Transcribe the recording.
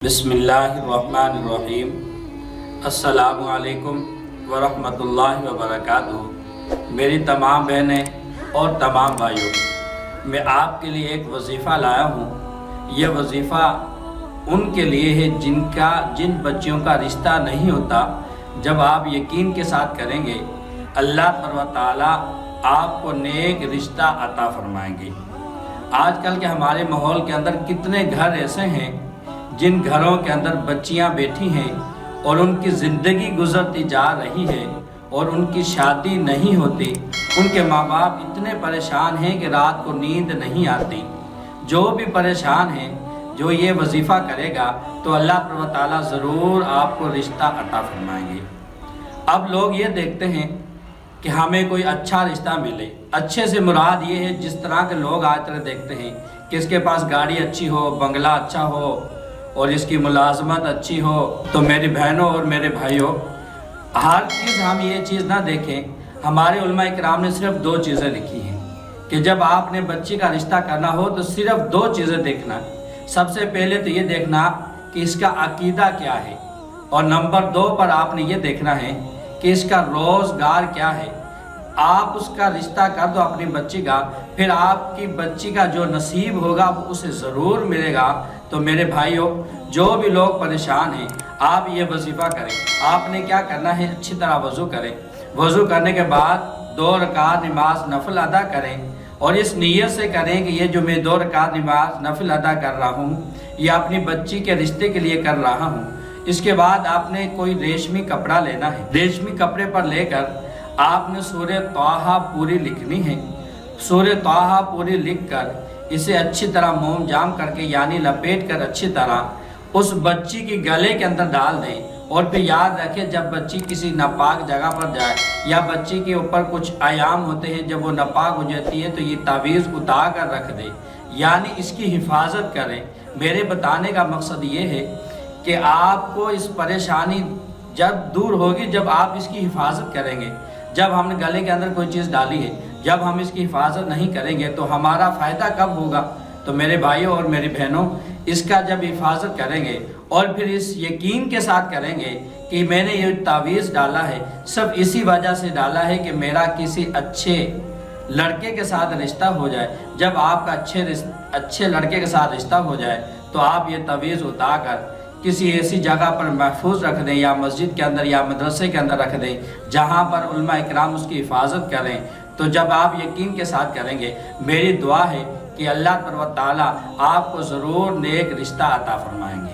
بسم اللہ الرحمن الرحیم۔ السلام علیکم ورحمۃ اللہ وبرکاتہ۔ میری تمام بہنیں اور تمام بھائیوں، میں آپ کے لیے ایک وظیفہ لایا ہوں۔ یہ وظیفہ ان کے لیے ہے جن بچیوں کا رشتہ نہیں ہوتا۔ جب آپ یقین کے ساتھ کریں گے، اللہ تعالیٰ آپ کو نیک رشتہ عطا فرمائیں گے۔ آج کل کے ہمارے ماحول کے اندر کتنے گھر ایسے ہیں جن گھروں کے اندر بچیاں بیٹھی ہیں اور ان کی زندگی گزرتی جا رہی ہے اور ان کی شادی نہیں ہوتی۔ ان کے ماں باپ اتنے پریشان ہیں کہ رات کو نیند نہیں آتی۔ جو بھی پریشان ہیں، جو یہ وظیفہ کرے گا تو اللہ تعالیٰ ضرور آپ کو رشتہ عطا فرمائیں گے۔ اب لوگ یہ دیکھتے ہیں کہ ہمیں کوئی اچھا رشتہ ملے۔ اچھے سے مراد یہ ہے، جس طرح کے لوگ آج تک دیکھتے ہیں کہ اس کے پاس گاڑی اچھی ہو، بنگلہ اچھا ہو اور اس کی ملازمت اچھی ہو۔ تو میری بہنوں اور میرے بھائیوں، ہر چیز ہم یہ چیز نہ دیکھیں۔ ہمارے علماء اکرام نے صرف دو چیزیں لکھی ہیں کہ جب آپ نے بچی کا رشتہ کرنا ہو تو صرف دو چیزیں دیکھنا۔ سب سے پہلے تو یہ دیکھنا کہ اس کا عقیدہ کیا ہے، اور نمبر 2 پر آپ نے یہ دیکھنا ہے کہ اس کا روزگار کیا ہے۔ آپ اس کا رشتہ کر دو اپنی بچی کا، پھر آپ کی بچی کا جو نصیب ہوگا وہ اسے ضرور ملے گا۔ تو میرے بھائیوں، جو بھی لوگ پریشان ہیں، آپ یہ وظیفہ کریں۔ آپ نے کیا کرنا ہے، اچھی طرح وضو کریں۔ وضو کرنے کے بعد 2 رکعت نماز نفل ادا کریں، اور اس نیت سے کریں کہ یہ جو میں 2 رکعت نماز نفل ادا کر رہا ہوں، یہ اپنی بچی کے رشتے کے لیے کر رہا ہوں۔ اس کے بعد آپ نے کوئی ریشمی کپڑا لینا ہے۔ ریشمی کپڑے پر لے کر آپ نے سورہ طٰہٰ پوری لکھنی ہے۔ سورہ طٰہٰ پوری لکھ کر اسے اچھی طرح موم جام کر کے، یعنی لپیٹ کر اچھی طرح اس بچی کی گلے کے اندر ڈال دیں۔ اور پھر یاد رکھیں، جب بچی کسی ناپاک جگہ پر جائے یا بچی کے اوپر کچھ ایام ہوتے ہیں، جب وہ ناپاک ہو جاتی ہے تو یہ تعویذ اتار کر رکھ دے، یعنی اس کی حفاظت کریں۔ میرے بتانے کا مقصد یہ ہے کہ آپ کو اس پریشانی جب دور ہوگی جب آپ اس کی حفاظت کریں گے۔ جب ہم نے گلے کے اندر کوئی چیز ڈالی ہے، جب ہم اس کی حفاظت نہیں کریں گے تو ہمارا فائدہ کب ہوگا؟ تو میرے بھائیوں اور میری بہنوں، اس کا جب حفاظت کریں گے اور پھر اس یقین کے ساتھ کریں گے کہ میں نے یہ تعویذ ڈالا ہے، سب اسی وجہ سے ڈالا ہے کہ میرا کسی اچھے لڑکے کے ساتھ رشتہ ہو جائے۔ جب آپ کا اچھے لڑکے کے ساتھ رشتہ ہو جائے تو آپ یہ تعویذ اتار کر کسی ایسی جگہ پر محفوظ رکھ دیں، یا مسجد کے اندر یا مدرسے کے اندر رکھ دیں جہاں پر علماء اکرام اس کی حفاظت کریں۔ تو جب آپ یقین کے ساتھ کریں گے، میری دعا ہے کہ اللہ تعالیٰ آپ کو ضرور نیک رشتہ عطا فرمائیں گے۔